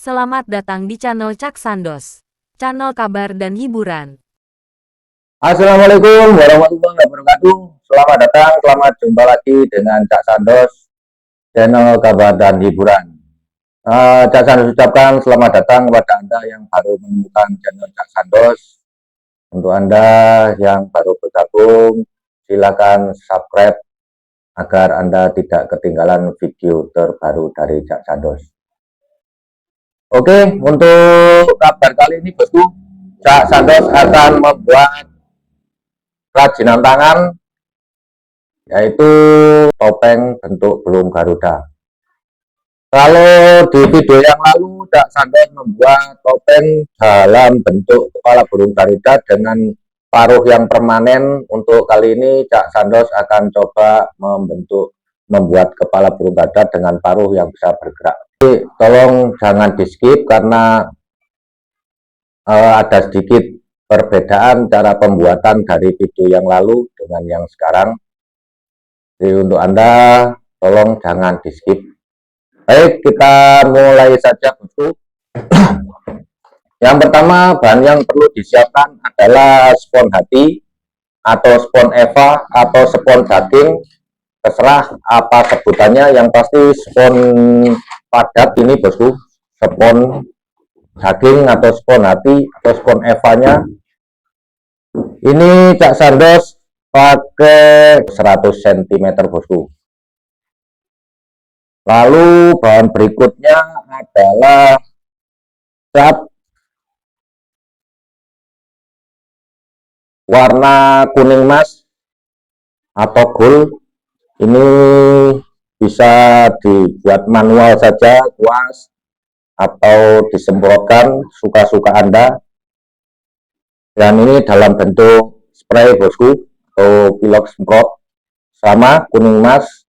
Selamat datang di channel Cak Sandos, channel kabar dan hiburan. Assalamualaikum warahmatullahi wabarakatuh. Selamat datang, selamat jumpa lagi dengan Cak Sandos, channel kabar dan hiburan. Cak Sandos ucapkan selamat datang kepada Anda yang baru menemukan channel Cak Sandos. Untuk Anda yang baru bergabung, silakan subscribe agar Anda tidak ketinggalan video terbaru dari Cak Sandos. Oke, untuk kabar kali ini bosku, Cak Sandos akan membuat kerajinan tangan, yaitu topeng bentuk burung Garuda. Kalau di video yang lalu Cak Sandos membuat topeng dalam bentuk kepala burung Garuda dengan paruh yang permanen. Untuk kali ini Cak Sandos akan coba membuat kepala burung Garuda dengan paruh yang bisa bergerak. Jadi, tolong jangan di skip karena ada sedikit perbedaan cara pembuatan dari video yang lalu dengan yang sekarang. Jadi untuk Anda tolong jangan di skip. Baik, kita mulai saja bosku. Yang pertama, bahan yang perlu disiapkan adalah spons hati atau spons Eva atau spons daging, terserah apa sebutannya. Yang pasti spons padat ini bosku, spons daging atau spons hati atau spons Eva-nya. Ini Cak Sandos pakai 100 cm bosku. Lalu bahan berikutnya adalah cat warna kuning emas atau gold. Ini bisa dibuat manual saja, kuas, atau disemprotkan, suka-suka Anda. Dan ini dalam bentuk spray bosku atau pilok semprot, sama kuning emas,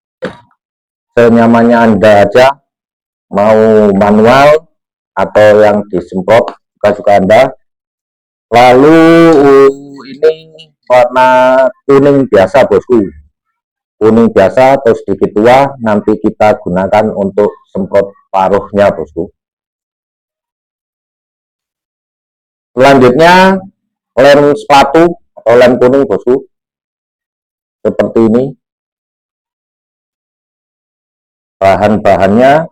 senyamannya Anda aja, mau manual atau yang disemprot, suka-suka Anda. Lalu ini warna kuning biasa bosku, kuning biasa atau sedikit tua, nanti kita gunakan untuk semprot paruhnya bosku. Selanjutnya lem sepatu atau lem kuning bosku, seperti ini. Bahan-bahannya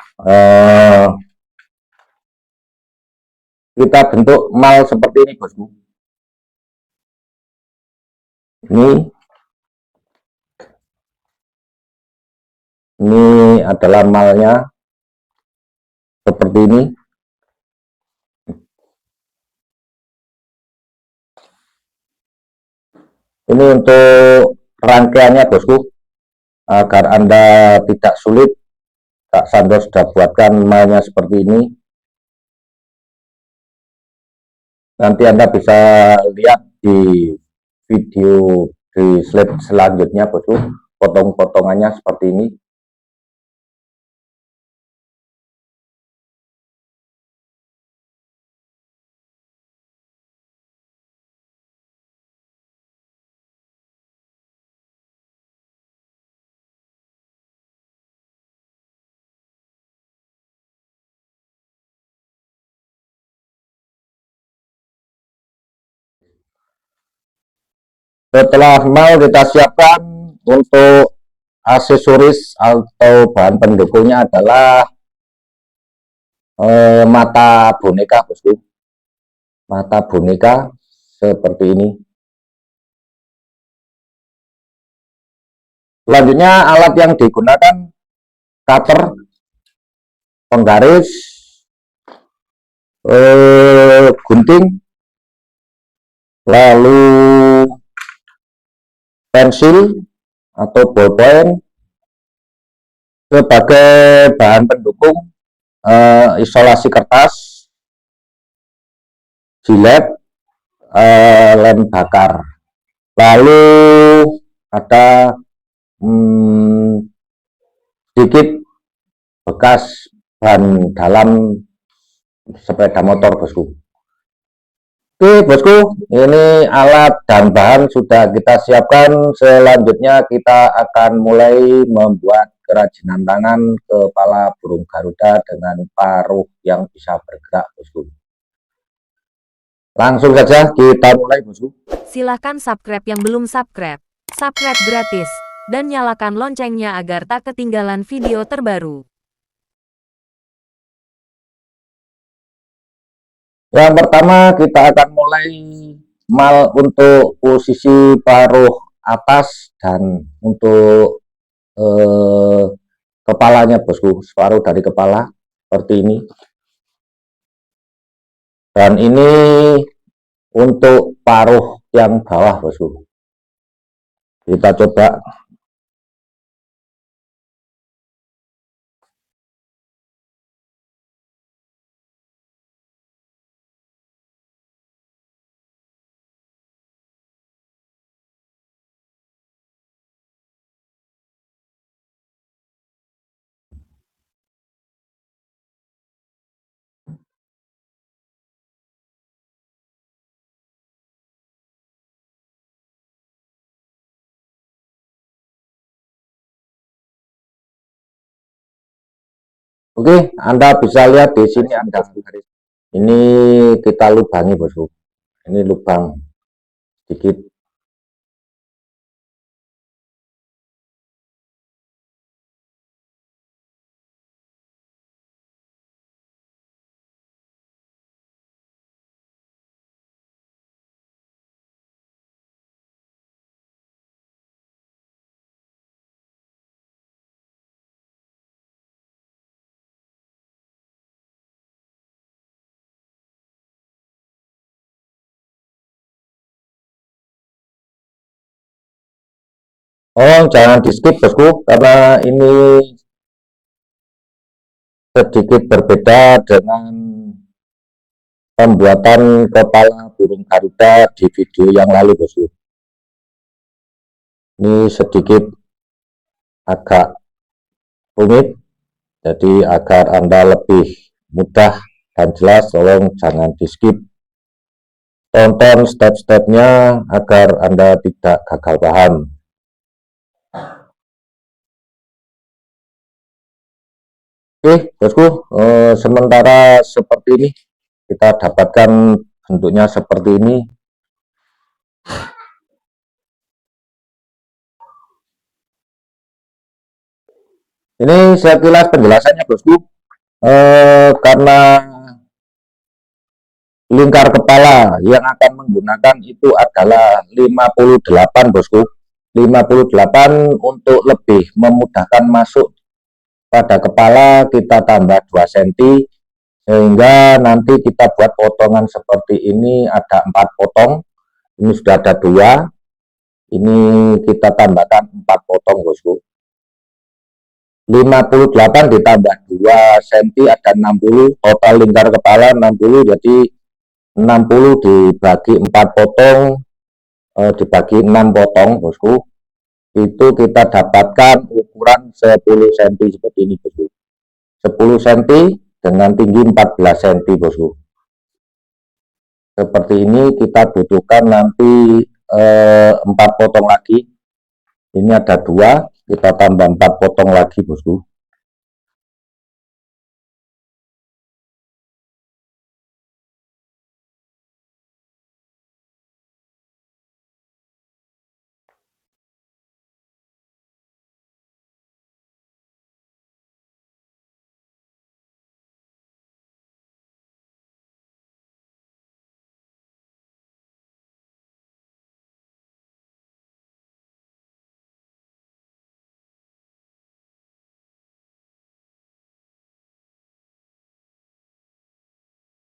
kita bentuk mal seperti ini bosku. Ini adalah malnya seperti ini. Ini untuk rangkaiannya bosku, agar Anda tidak sulit. Cak Sandos sudah buatkan malnya seperti ini. Nanti Anda bisa lihat di video di slide selanjutnya bosku, potong-potongannya seperti ini. Setelah mal kita siapkan, untuk aksesoris atau bahan pendukungnya adalah mata boneka bosku, mata boneka seperti ini. Selanjutnya alat yang digunakan cutter, penggaris, gunting, lalu pensil atau ballpoint. Sebagai bahan pendukung, isolasi kertas, jilet, lem bakar. Lalu ada sedikit bekas ban dalam sepeda motor bosku. Oke bosku, ini alat dan bahan sudah kita siapkan. Selanjutnya kita akan mulai membuat kerajinan tangan kepala burung Garuda dengan paruh yang bisa bergerak, bosku. Langsung saja kita mulai, bosku. Silahkan subscribe yang belum subscribe. Subscribe gratis. Dan nyalakan loncengnya agar tak ketinggalan video terbaru. Yang pertama kita akan mulai untuk posisi paruh atas dan untuk kepalanya, bosku. Separuh dari kepala seperti ini. Dan ini untuk paruh yang bawah, bosku. Kita coba. Oke, Anda bisa lihat di sini ada garis. Ini kita lubangi, bosku. Ini lubang sedikit. Oh, jangan di skip, bosku, karena ini sedikit berbeda dengan pembuatan kepala burung Garuda di video yang lalu, bosku. Ini sedikit agak rumit, jadi agar Anda lebih mudah dan jelas, tolong jangan di skip. Tonton step-stepnya agar Anda tidak gagal paham. Oke, bosku, sementara seperti ini kita dapatkan bentuknya seperti ini. Ini sekilas penjelasannya, bosku. Karena lingkar kepala yang akan menggunakan itu adalah 58, bosku. 58 untuk lebih memudahkan masuk pada kepala kita tambah 2 cm, sehingga nanti kita buat potongan seperti ini ada 4 potong. Ini sudah ada 2, ini kita tambahkan 4 potong, bosku. 58 ditambah 2 cm ada 60, total lingkar kepala 60, jadi 60 dibagi 4 potong, dibagi 6 potong, bosku. Itu kita dapatkan ukuran 10 cm seperti ini, bosku. 10 cm dengan tinggi 14 cm, bosku. Seperti ini kita butuhkan nanti 4 potong lagi. Ini ada 2, kita tambah 4 potong lagi, bosku.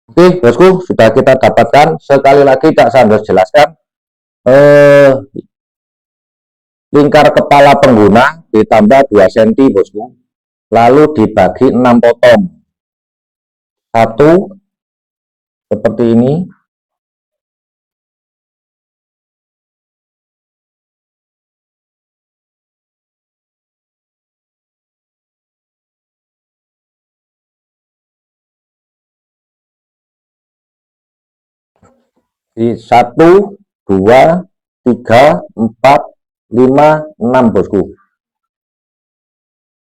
Oke, bosku, sudah kita dapatkan. Sekali lagi Kak Sandos jelaskan, lingkar kepala pengguna ditambah 2 cm, bosku. Lalu dibagi 6 potong. 1 seperti ini. Di 1, 2, 3, 4, 5, 6, bosku.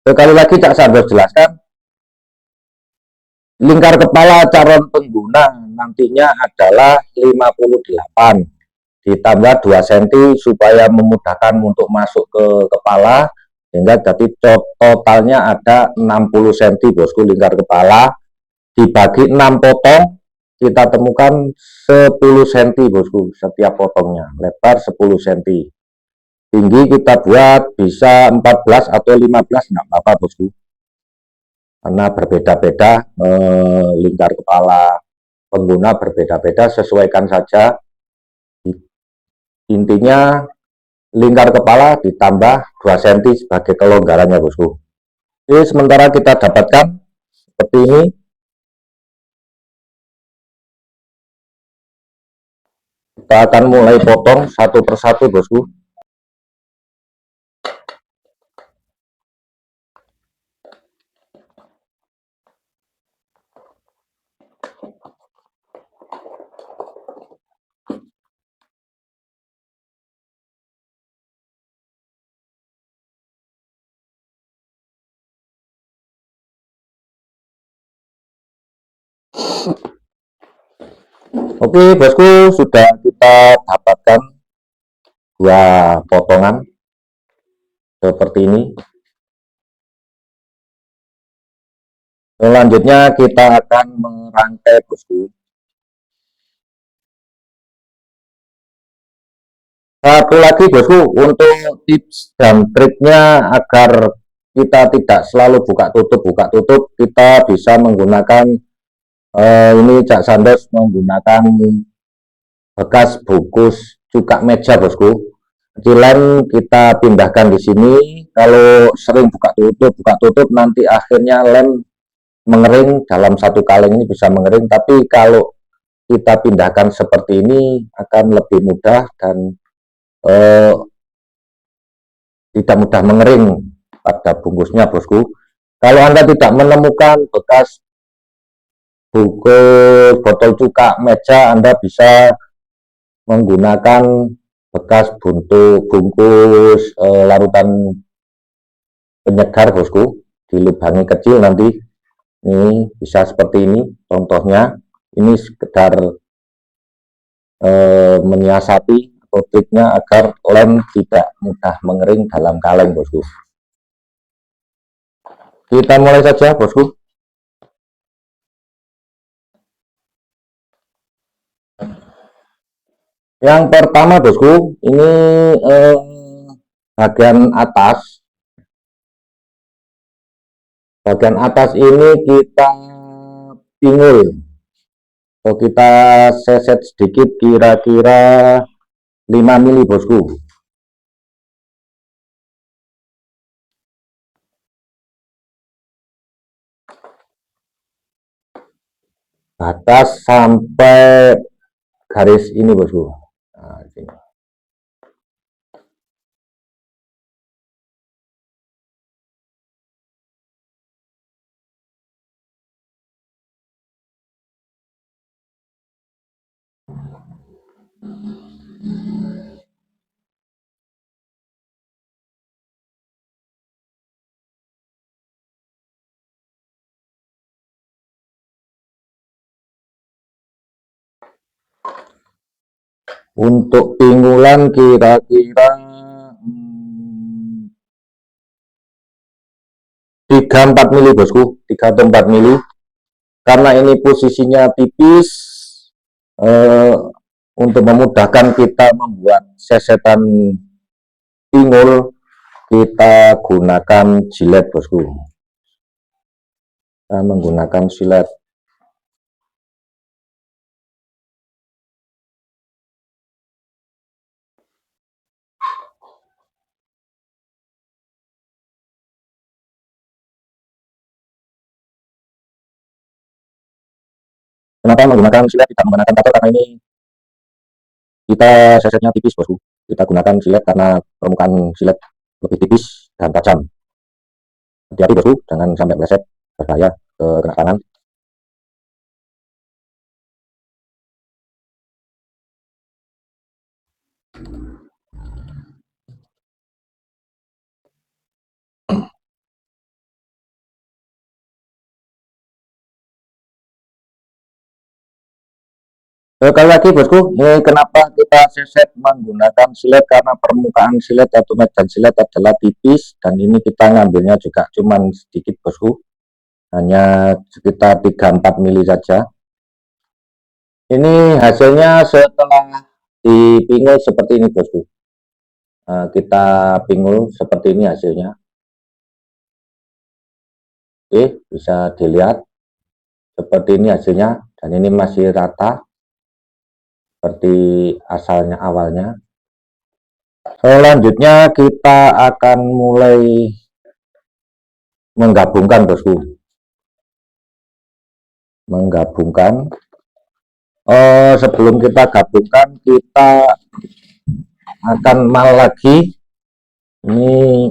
Sekali lagi Cak Sandos jelaskan, lingkar kepala calon pengguna nantinya adalah 58 ditambah 2 cm supaya memudahkan untuk masuk ke kepala, sehingga jadi totalnya ada 60 cm bosku. Lingkar kepala dibagi 6 potong, kita temukan 10 cm bosku setiap potongnya, lebar 10 cm. Tinggi kita buat bisa 14 atau 15, enggak apa-apa bosku, karena berbeda-beda, lingkar kepala pengguna berbeda-beda, sesuaikan saja. Intinya lingkar kepala ditambah 2 cm sebagai kelonggarannya bosku. Oke, sementara kita dapatkan seperti ini. Kita akan mulai potong satu persatu bosku. Oke bosku, sudah kita dapatkan dua potongan seperti ini. Selanjutnya kita akan merangkai bosku. Satu lagi bosku, untuk tips dan triknya agar kita tidak selalu buka tutup, kita bisa menggunakan ini Cak Sandos menggunakan bekas bungkus cuka meja bosku. Kecilan kita pindahkan di sini. Kalau sering buka tutup nanti akhirnya lem mengering. Dalam satu kaleng ini bisa mengering, tapi kalau kita pindahkan seperti ini akan lebih mudah dan tidak mudah mengering pada bungkusnya bosku. Kalau Anda tidak menemukan bekas bungkus botol cuka meja, Anda bisa menggunakan bekas bungkus larutan penyegar bosku, dilubangi kecil nanti. Ini bisa seperti ini contohnya. Ini sekedar menyiasati atau triknya agar lem tidak mudah mengering dalam kaleng bosku. Kita mulai saja bosku. Yang pertama bosku, ini bagian atas. Bagian atas ini kita pinggul. So, kita seset sedikit kira-kira 5 mili bosku. Batas sampai garis ini bosku. Nah, sini. Untuk pinggulan kira-kira 3-4 mili bosku, 3 atau 4 mili. Karena ini posisinya tipis, untuk memudahkan kita membuat sesetan pinggul, kita gunakan jilet bosku. Kita menggunakan silet. Kenapa menggunakan silet tidak menggunakan cutter? Karena ini kita sesetnya tipis bosku. Kita gunakan silet karena permukaan silet lebih tipis dan tajam. Hati-hati bosku, jangan sampai meleset, berbahaya ke kena tangan. Sekali lagi bosku, ini kenapa kita seset menggunakan silet, karena permukaan silet atau medan silet adalah tipis, dan ini kita ngambilnya juga cuman sedikit bosku, hanya sekitar 3-4 mili saja. Ini hasilnya setelah dipingul seperti ini bosku. Nah, kita pingul seperti ini hasilnya. Oke, bisa dilihat seperti ini hasilnya, dan ini masih rata seperti asalnya awalnya. Selanjutnya kita akan mulai menggabungkan bosku, sebelum kita gabungkan kita akan mal lagi. Ini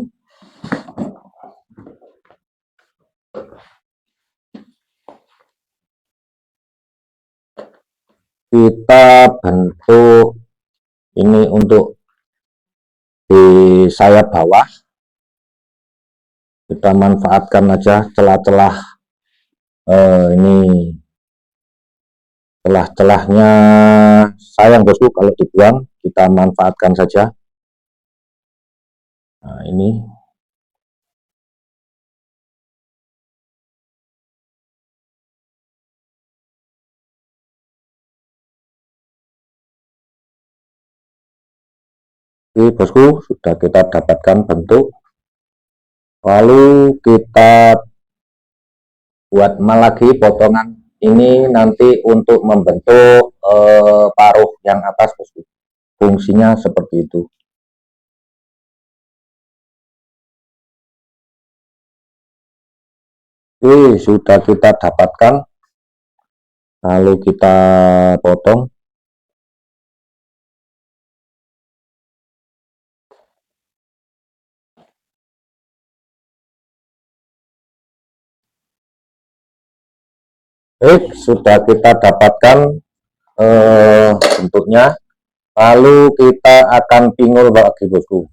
kita bentuk ini untuk di sayap bawah, kita manfaatkan aja celah-celah ini, celah-celahnya sayang bosku kalau dibuang, kita manfaatkan saja. Nah, ini oke bosku, sudah kita dapatkan bentuk, lalu kita buat mal lagi potongan ini nanti untuk membentuk paruh yang atas bosku, fungsinya seperti itu. Oke, sudah kita dapatkan, lalu kita potong. Sudah kita dapatkan bentuknya, lalu kita akan pingul lagi bosku.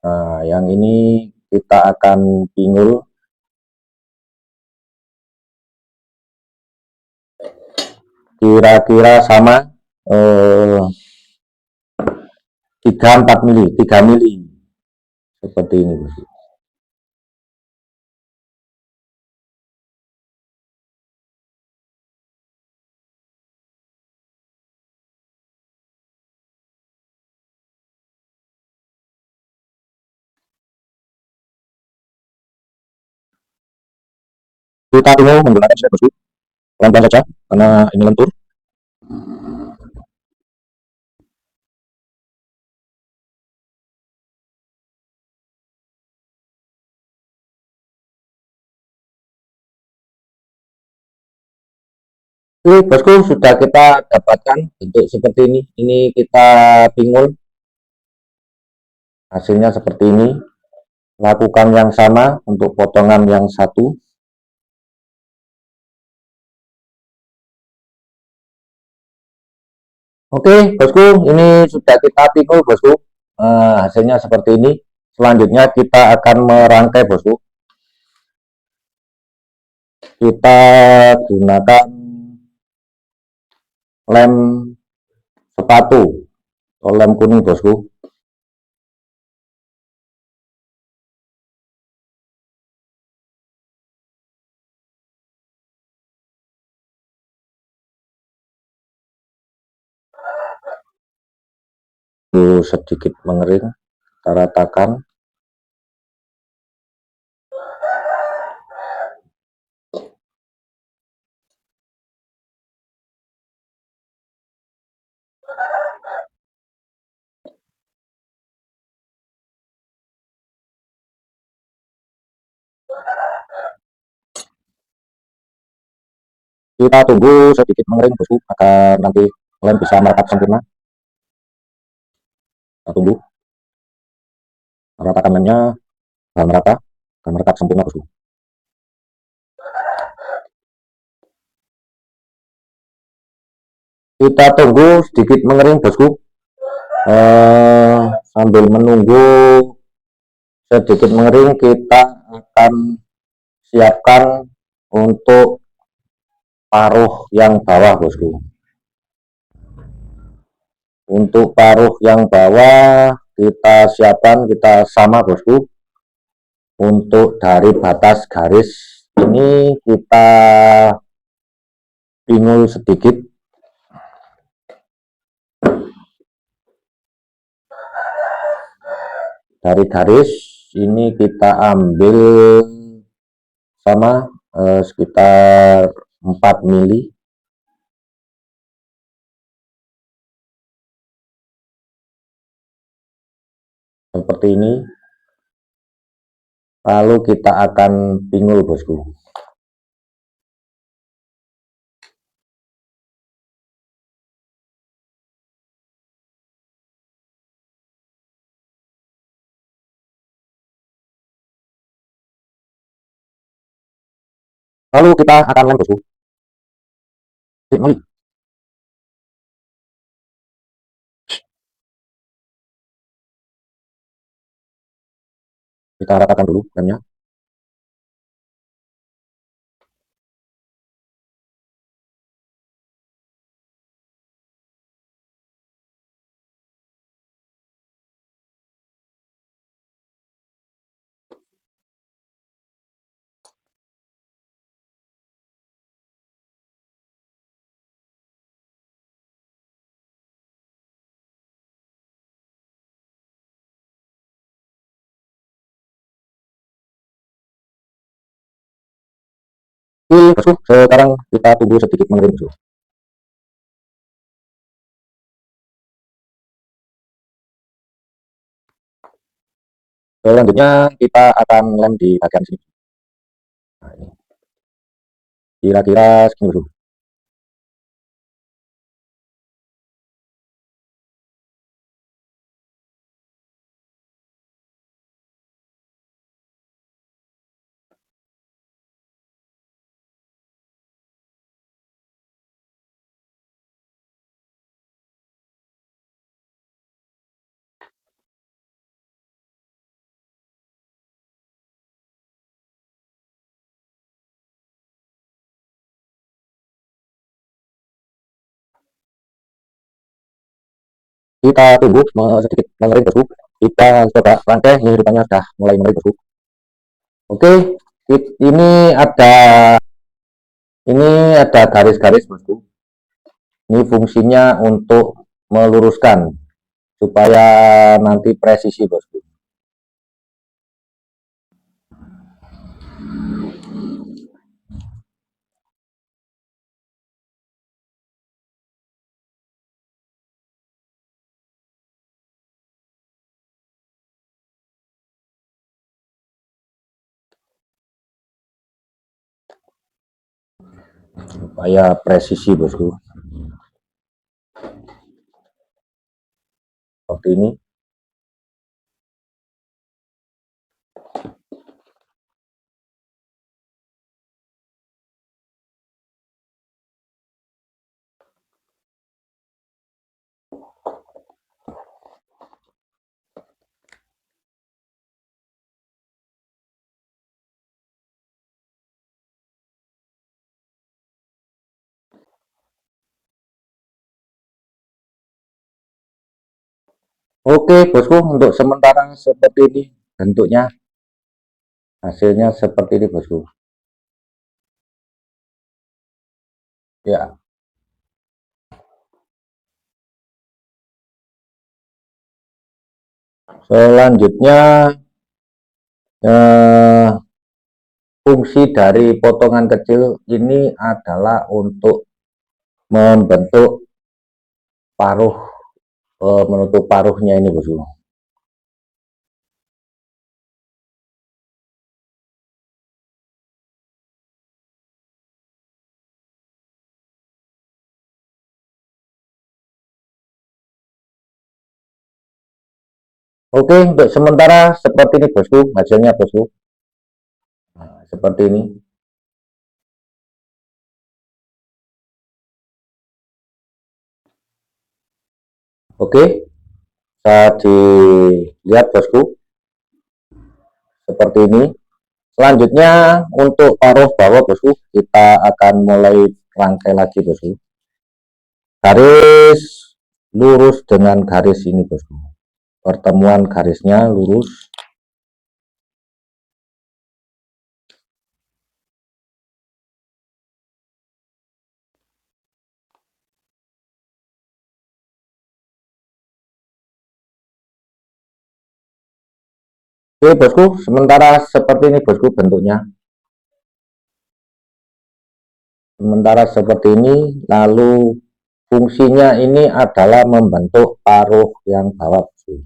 Nah, yang ini kita akan pingul kira-kira sama 3-4 mili, 3 mili seperti ini bosku. Kita pingul menggunakan silet bosku, pelan-pelan saja karena ini lentur. Oke bosku, sudah kita dapatkan bentuk seperti ini. Ini kita pingul, hasilnya seperti ini. Lakukan yang sama untuk potongan yang satu. Oke bosku, ini sudah kita pingul bosku, hasilnya seperti ini. Selanjutnya kita akan merangkai bosku. Kita gunakan lem sepatu atau lem kuning bosku. Sedikit mengering, kita ratakan. Kita tunggu sedikit mengering bosku agar nanti lem bisa merekat sempurna. Kita tunggu, ratakan lemnya bahan merata dan merekat sempurna bosku. Kita tunggu sedikit mengering bosku, sambil menunggu sedikit mengering kita akan siapkan untuk paruh yang bawah bosku. Untuk paruh yang bawah kita siapkan, kita sama bosku. Untuk dari batas garis ini kita pinggul sedikit. Dari garis ini kita ambil sama sekitar 4 mili. Seperti ini. Lalu kita akan pinggul bosku. Lalu kita akan lem bosku. Kita ratakan dulu lemnya. Oke bosku, sekarang kita tunggu sedikit mengering bosku. Selanjutnya kita akan lem di bagian sini. Nah, ini kira-kira segini bosku. Kita tunggu sedikit mengering bosku. Kita coba rangkai, ini rupanya sudah mulai mengering bosku. Oke, ini ada garis-garis bosku. Ini fungsinya untuk meluruskan supaya nanti presisi bosku. Supaya presisi bosku. Seperti ini. Oke bosku, untuk sementara seperti ini bentuknya, hasilnya seperti ini bosku. Ya, selanjutnya fungsi dari potongan kecil ini adalah untuk membentuk paruh, menutup paruhnya ini bosku. Oke, untuk sementara seperti ini bosku, hasilnya bosku. Nah, seperti ini. Oke, bisa dilihat bosku. Seperti ini. Selanjutnya untuk paruh bawah bosku, kita akan mulai rangkai lagi bosku. Garis lurus dengan garis ini bosku. Pertemuan garisnya lurus. Oke bosku, sementara seperti ini bosku bentuknya. Sementara seperti ini, lalu fungsinya ini adalah membentuk paruh yang bawah bosku.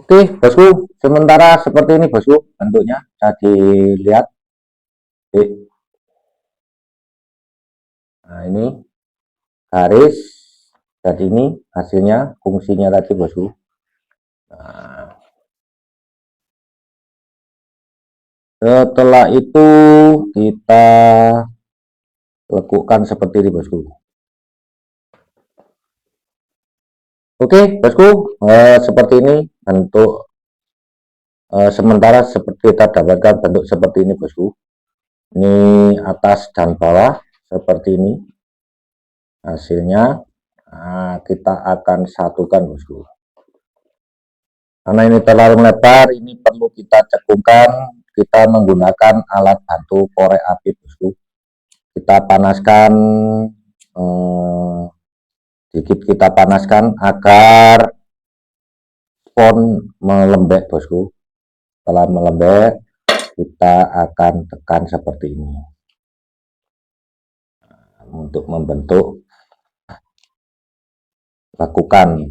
Oke bosku, sementara seperti ini bosku bentuknya, bisa dilihat. Nah ini garis, jadi ini hasilnya, fungsinya tadi bosku. Nah, setelah itu kita lekukan seperti ini bosku. Oke bosku, seperti ini bentuk sementara seperti kita dapatkan bentuk seperti ini bosku. Ini atas dan bawah seperti ini hasilnya. Nah, kita akan satukan bosku. Karena ini terlalu lebar, ini perlu kita cekungkan. Kita menggunakan alat bantu korek api bosku. Kita panaskan sedikit, kita panaskan agar spon melembek bosku. Setelah melembek, kita akan tekan seperti ini untuk membentuk lekukan.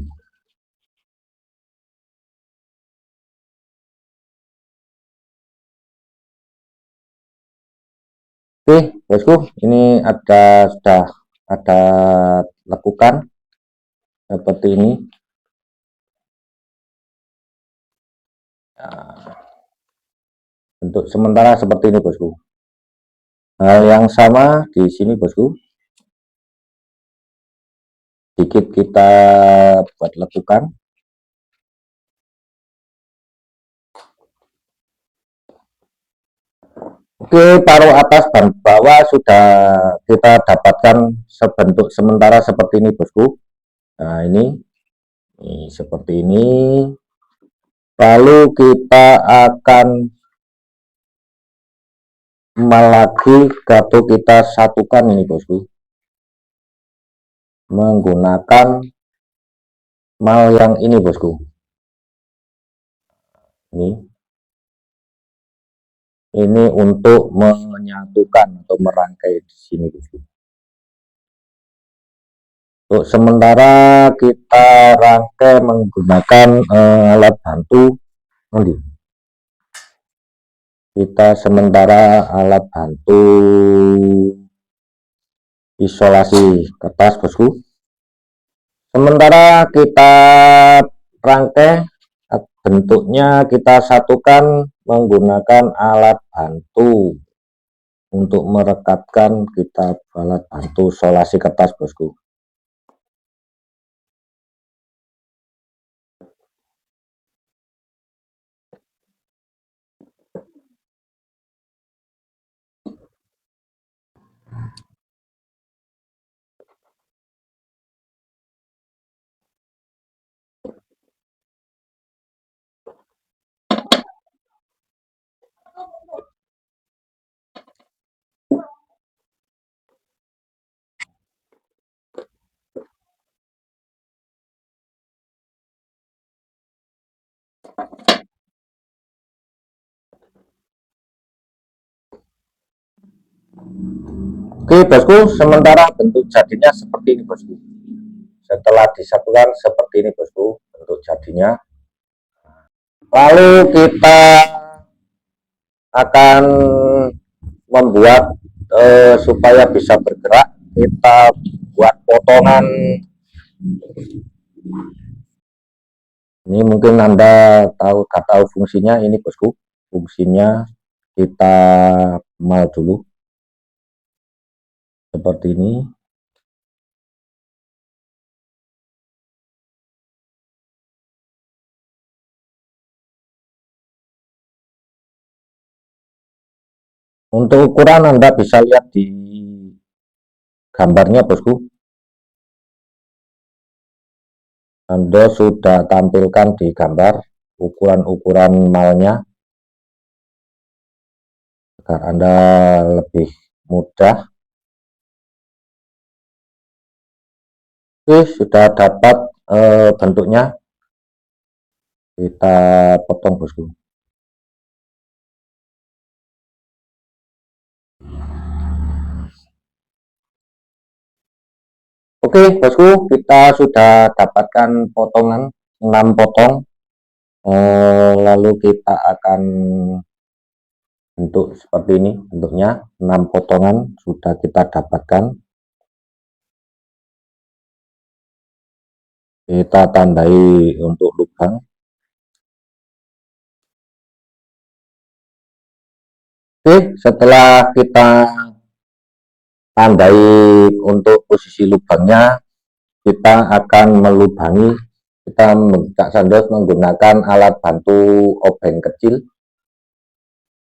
Oke bosku, ini sudah ada lekukan seperti ini. Nah, bentuk sementara seperti ini bosku. Hal yang sama di sini bosku. Sedikit kita buat lekukan. Oke, paruh atas dan bawah sudah kita dapatkan sebentuk sementara seperti ini bosku. Nah ini seperti ini. Lalu kita akan lagi atau kita satukan ini bosku, menggunakan mal yang ini bosku. Ini untuk menyatukan atau merangkai di sini bosku. Untuk sementara kita rangkai menggunakan alat bantu. Kita sementara alat bantu isolasi kertas bosku. Sementara kita rangkai, bentuknya kita satukan menggunakan alat bantu untuk merekatkan, kita alat bantu isolasi kertas bosku. Oke bosku, sementara bentuk jadinya seperti ini bosku. Setelah disatukan seperti ini bosku bentuk jadinya. Lalu kita akan membuat supaya bisa bergerak, kita buat potongan. Ini mungkin Anda tahu fungsinya ini bosku. fungsinya kita mal dulu seperti ini. Untuk ukuran Anda bisa lihat di gambarnya bosku. Anda sudah tampilkan di gambar ukuran-ukuran malnya agar Anda lebih mudah. Oke, sudah dapat bentuknya. Kita potong bosku. Oke bosku, kita sudah dapatkan potongan 6 potong. Lalu kita akan bentuk seperti ini bentuknya, 6 potongan sudah kita dapatkan. Kita tandai untuk lubang. Oke, setelah kita tandai untuk posisi lubangnya, kita akan melubangi. Cak Sandos menggunakan alat bantu obeng kecil.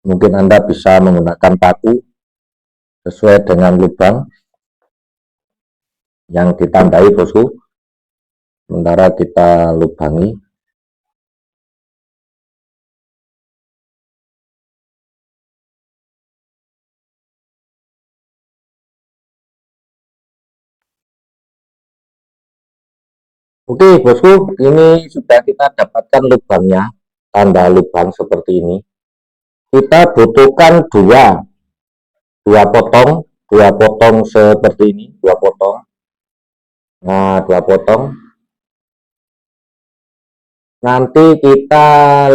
Mungkin Anda bisa menggunakan paku sesuai dengan lubang yang ditandai bosku. Sementara kita lubangi. Oke bosku, ini sudah kita dapatkan lubangnya, tanda lubang seperti ini. Kita butuhkan dua potong seperti ini, dua potong. Nah, dua potong. Nanti kita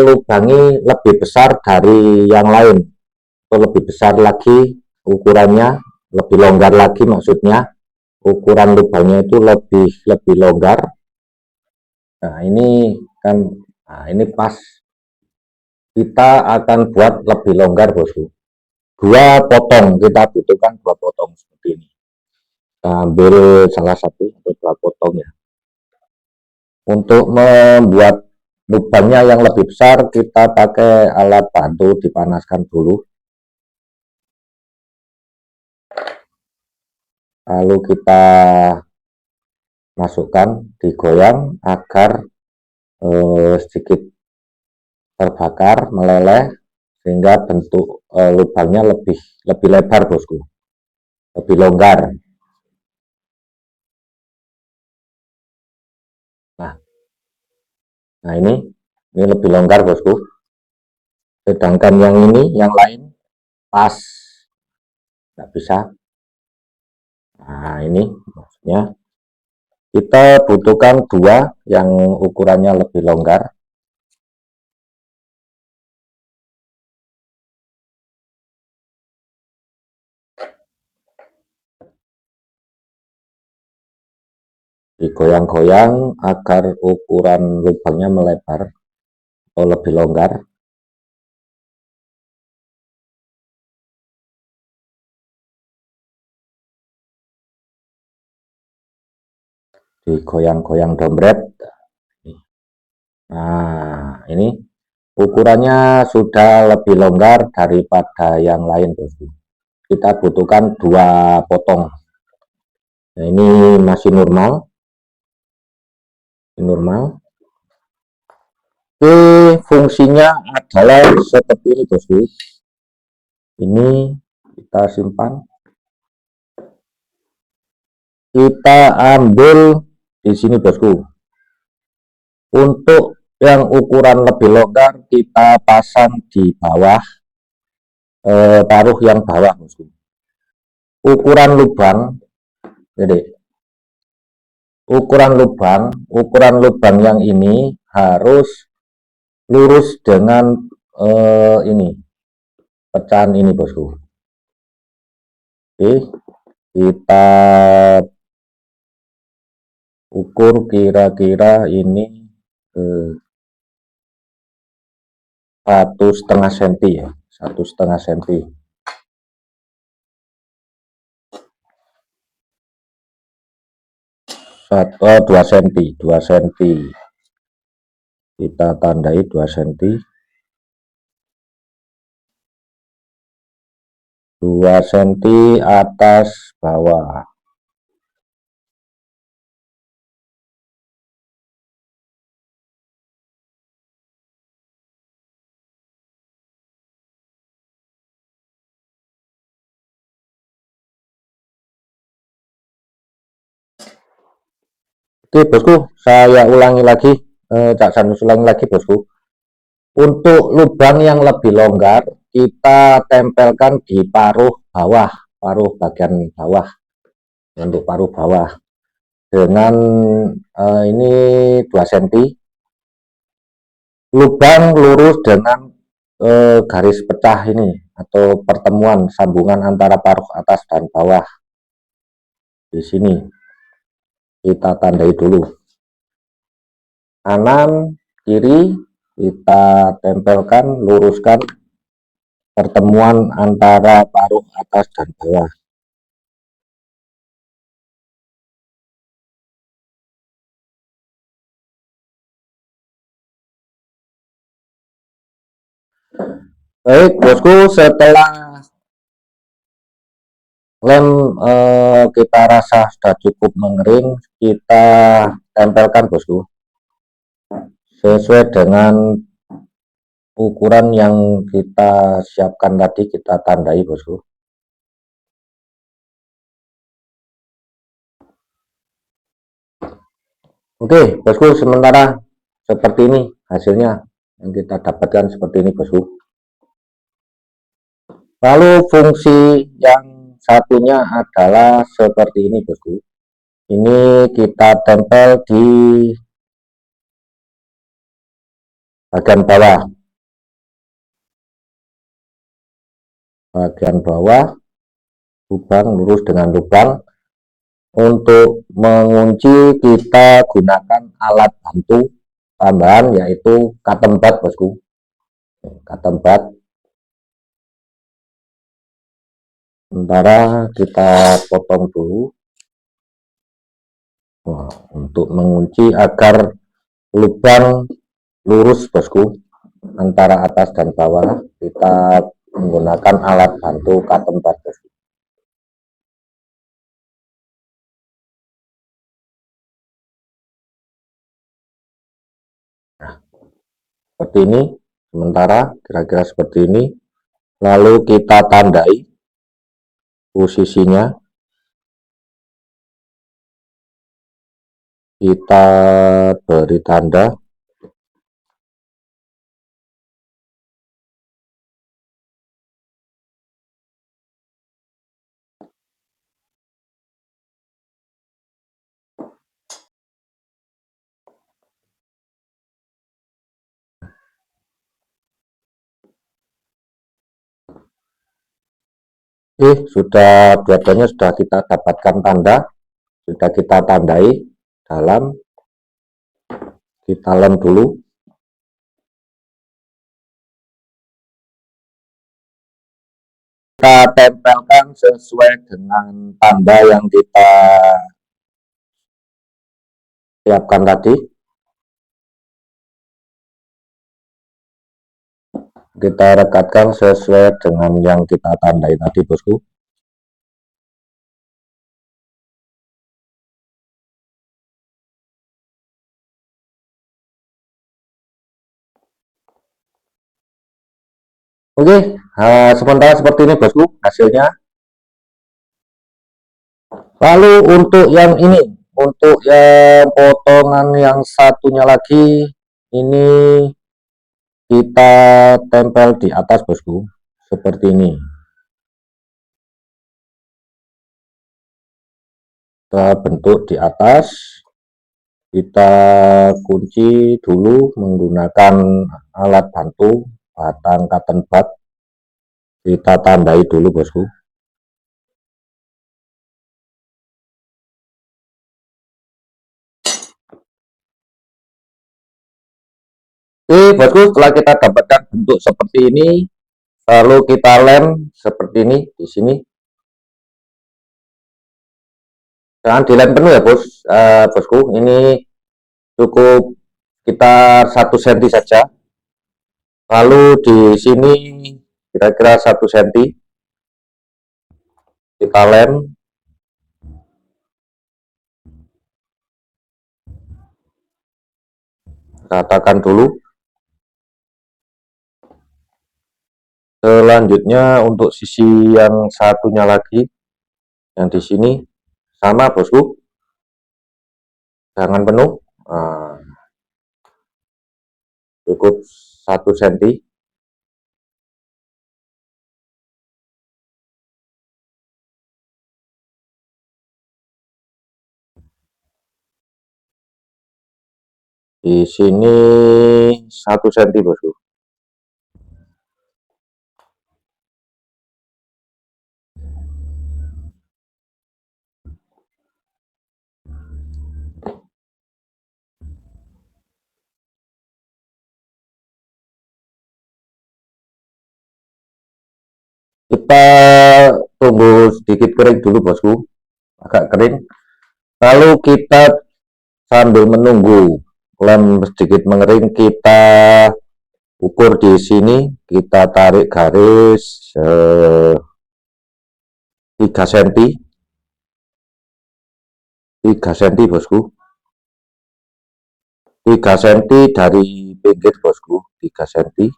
lubangi lebih besar dari yang lain, atau lebih besar lagi ukurannya, lebih longgar lagi maksudnya. Ukuran lubangnya itu lebih longgar. Nah, ini kan, nah ini pas. Kita akan buat lebih longgar bosku. Dua potong, kita butuhkan dua potong seperti ini. Kita ambil salah satu atau dua potong ya. Untuk membuat lubangnya yang lebih besar, kita pakai alat bantu dipanaskan dulu. Lalu kita masukkan, digoyang agar sedikit terbakar, meleleh, sehingga bentuk lubangnya lebih lebar bosku, lebih longgar. Nah ini lebih longgar bosku. Sedangkan yang lain pas, nggak bisa. Nah ini maksudnya kita butuhkan dua yang ukurannya lebih longgar. Digoyang-goyang agar ukuran lubangnya melebar atau lebih longgar. Digoyang-goyang dompet. Nah ini ukurannya sudah lebih longgar daripada yang lain bosku. Kita butuhkan dua potong. Nah, ini masih normal. Oke, fungsinya adalah seperti ini bosku. Ini kita simpan. Kita ambil di sini bosku. Untuk yang ukuran lebih longgar kita pasang di bawah, taruh yang bawah bosku. Ukuran lubang, jadi ukuran lubang yang ini harus lurus dengan ini pecahan ini bosku. Oke, kita ukur kira-kira ini 1,5 cm ya, 1,5 cm. 2 cm, 2 cm. Kita tandai 2 cm. 2 cm atas bawah. Oke bosku, saya ulangi lagi, Cak Sanus ulangi lagi bosku. Untuk lubang yang lebih longgar, kita tempelkan di paruh bawah, paruh bagian bawah, untuk paruh bawah. Dengan ini 2 cm. Lubang lurus dengan garis pecah ini, atau pertemuan sambungan antara paruh atas dan bawah. Di sini kita tandai dulu. Kanan, kiri, kita tempelkan, luruskan pertemuan antara paruh atas dan bawah. Baik bosku, setelah lem kita rasa sudah cukup mengering, kita tempelkan bosku sesuai dengan ukuran yang kita siapkan tadi, kita tandai bosku. Oke bosku, sementara seperti ini hasilnya yang kita dapatkan, seperti ini bosku. Lalu fungsi yang satunya adalah seperti ini bosku. Ini kita tempel di bagian bawah, lubang lurus dengan lubang. Untuk mengunci kita gunakan alat bantu tambahan, yaitu cotton bud bosku. Cotton bud. Sementara kita potong dulu. Nah, untuk mengunci agar lubang lurus bosku antara atas dan bawah, kita menggunakan alat bantu cotton bud bosku. Nah, seperti ini, sementara kira-kira seperti ini. Lalu kita tandai posisinya, kita beri tanda. Sudah dua-duanya sudah kita dapatkan tanda, sudah kita tandai dalam. Kita lem dulu. Kita tempelkan sesuai dengan tanda yang kita siapkan tadi. Kita rekatkan sesuai dengan yang kita tandai tadi bosku. Oke, sementara seperti ini bosku hasilnya. Lalu untuk yang ini, untuk yang potongan yang satunya lagi, ini kita tempel di atas bosku, seperti ini. Kita bentuk di atas, kita kunci dulu menggunakan alat bantu batang cotton bud. Kita tandai dulu bosku. Oke, bosku, setelah kita dapatkan bentuk seperti ini, lalu kita lem seperti ini di sini. Jangan dilem penuh ya, bosku. Ini cukup sekitar 1 cm saja. Lalu di sini kira-kira 1 cm kita lem, ratakan dulu. Selanjutnya untuk sisi yang satunya lagi, yang di sini sama, bosku. Jangan penuh, cukup 1 cm. Di sini 1 cm, bosku. Kita tunggu sedikit kering dulu, bosku, agak kering. Lalu kita sambil menunggu lem sedikit mengering, kita ukur di sini, kita tarik garis 3 cm, 3 cm, bosku. 3 cm dari pinggir, bosku, 3 cm.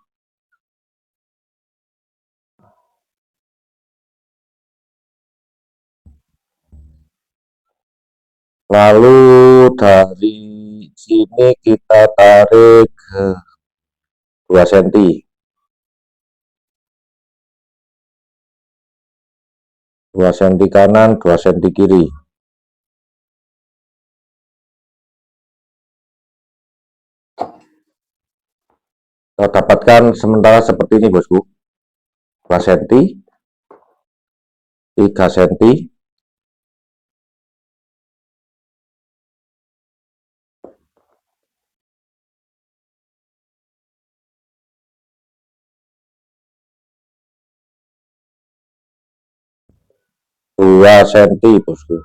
Lalu dari sini kita tarik 2 cm. 2 cm kanan, 2 cm kiri. Kita dapatkan sementara seperti ini, bosku. 2 cm, 3 cm, 2 cm, bosku.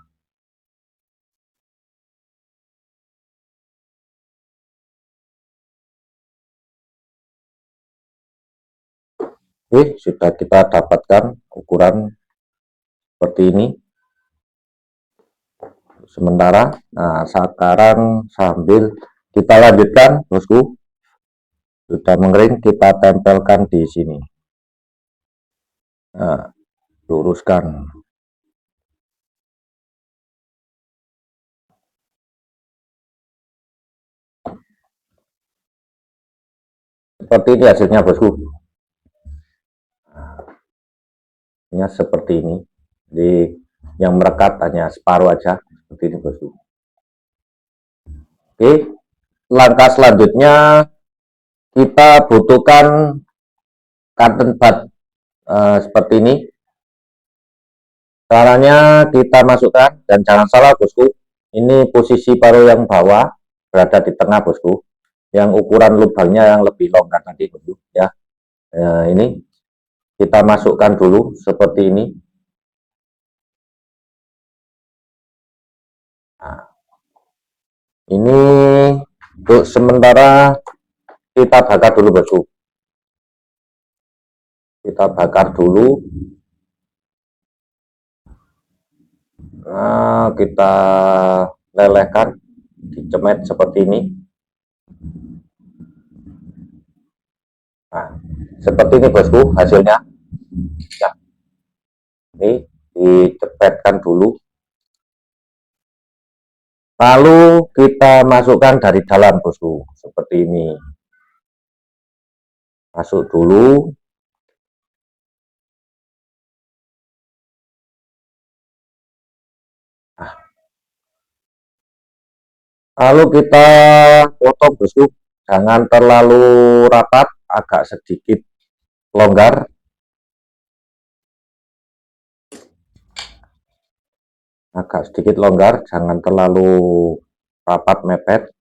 Oke, sudah kita dapatkan ukuran seperti ini sementara. Nah, sekarang sambil kita lanjutkan, bosku. Sudah mengering, kita tempelkan di sini. Nah, luruskan. Seperti ini hasilnya, bosku. Ini seperti ini. Jadi yang merekat hanya separuh aja, seperti ini, bosku. Oke, langkah selanjutnya kita butuhkan cotton bud seperti ini. Caranya kita masukkan, dan jangan salah, bosku, ini posisi paruh yang bawah berada di tengah, bosku. Yang ukuran lubangnya yang lebih longgar tadi, bosku, ya. Nah, ini kita masukkan dulu seperti ini. Nah, ini untuk sementara kita bakar dulu, bosku. Kita bakar dulu. Nah, kita lelehkan, dicemet seperti ini. Nah, seperti ini, bosku, hasilnya. Ya, ini dicepetkan dulu. Lalu kita masukkan dari dalam, bosku, seperti ini. Masuk dulu. Nah, lalu kita potong, bosku. Jangan terlalu rapat, agak sedikit longgar. Agak sedikit longgar, jangan terlalu rapat mepet.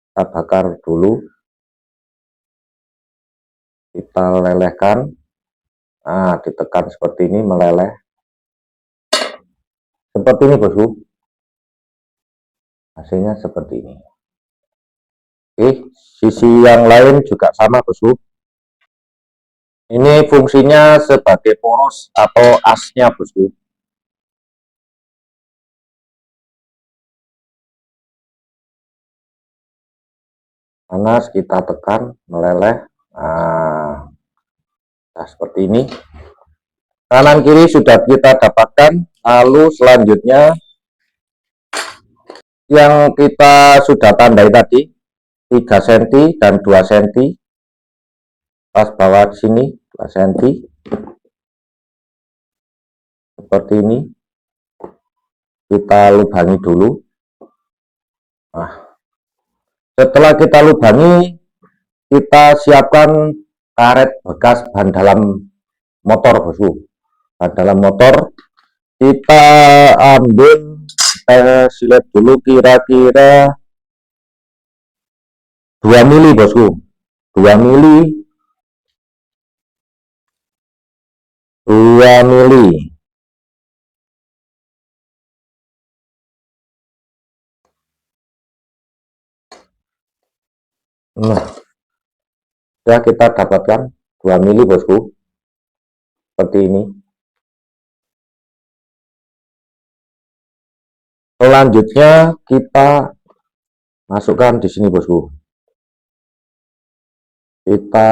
Kita bakar dulu. kita lelehkan. Nah, ditekan seperti ini, meleleh. Seperti ini, bosku. Hasilnya seperti ini. Oke, sisi yang lain juga sama, bosku. Ini fungsinya sebagai poros atau asnya, bosku. Panas, kita tekan, meleleh. Nah, seperti ini. Kanan kiri sudah kita dapatkan. Lalu selanjutnya yang kita sudah tandai tadi 3 cm dan 2 cm. Pas bawah sini 2 cm. Seperti ini. Kita lubangi dulu. Nah, setelah kita lubangi, kita siapkan karet bekas ban dalam motor, bosku. Ban dalam motor kita ambil, kita silet dulu kira-kira 2 mili, bosku. 2 mili. 2 mili. Nah, ya kita dapatkan 2 mili, bosku. Seperti ini. Selanjutnya kita masukkan di sini, bosku. Kita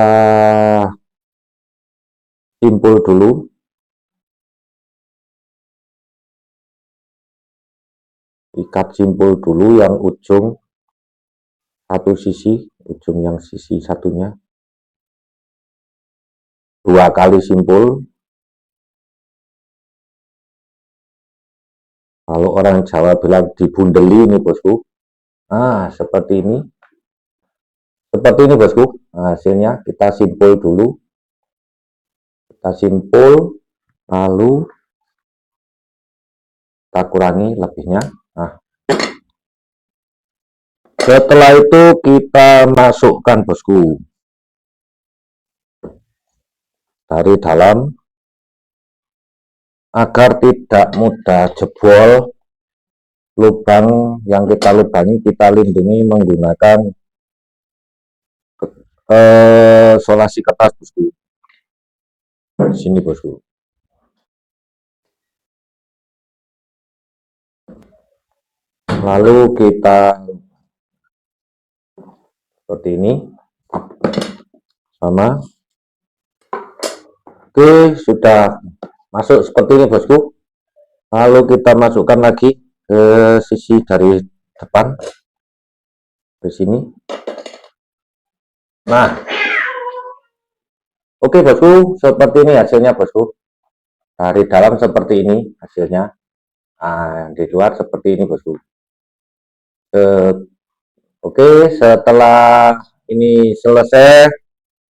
simpul dulu. Ikat simpul dulu yang ujung satu sisi, ujung yang sisi satunya. 2 kali simpul. Kalau orang Jawa bilang dibundeli ini, bosku. Nah, seperti ini. Seperti ini, bosku. Nah, hasilnya kita simpul dulu. Kita simpul, lalu kita kurangi lebihnya. Nah, setelah itu kita masukkan, bosku, dari dalam agar tidak mudah jebol. Lubang yang kita lubangi kita lindungi menggunakan solasi kertas, bosku. Di sini, bosku. Lalu kita seperti ini, sama. Oke, sudah masuk seperti ini, bosku. Lalu kita masukkan lagi ke sisi dari depan, di sini. Nah, oke, bosku, seperti ini hasilnya, bosku. Dari dalam seperti ini hasilnya. Nah, di luar seperti ini, bosku. Oke, setelah ini selesai,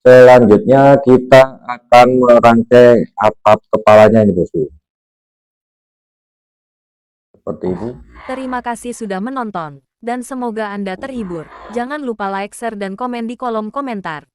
selanjutnya kita akan merangkai atap kepalanya ini, bosku. Seperti ini. Terima kasih sudah menonton, dan semoga Anda terhibur. Jangan lupa like, share, dan komen di kolom komentar.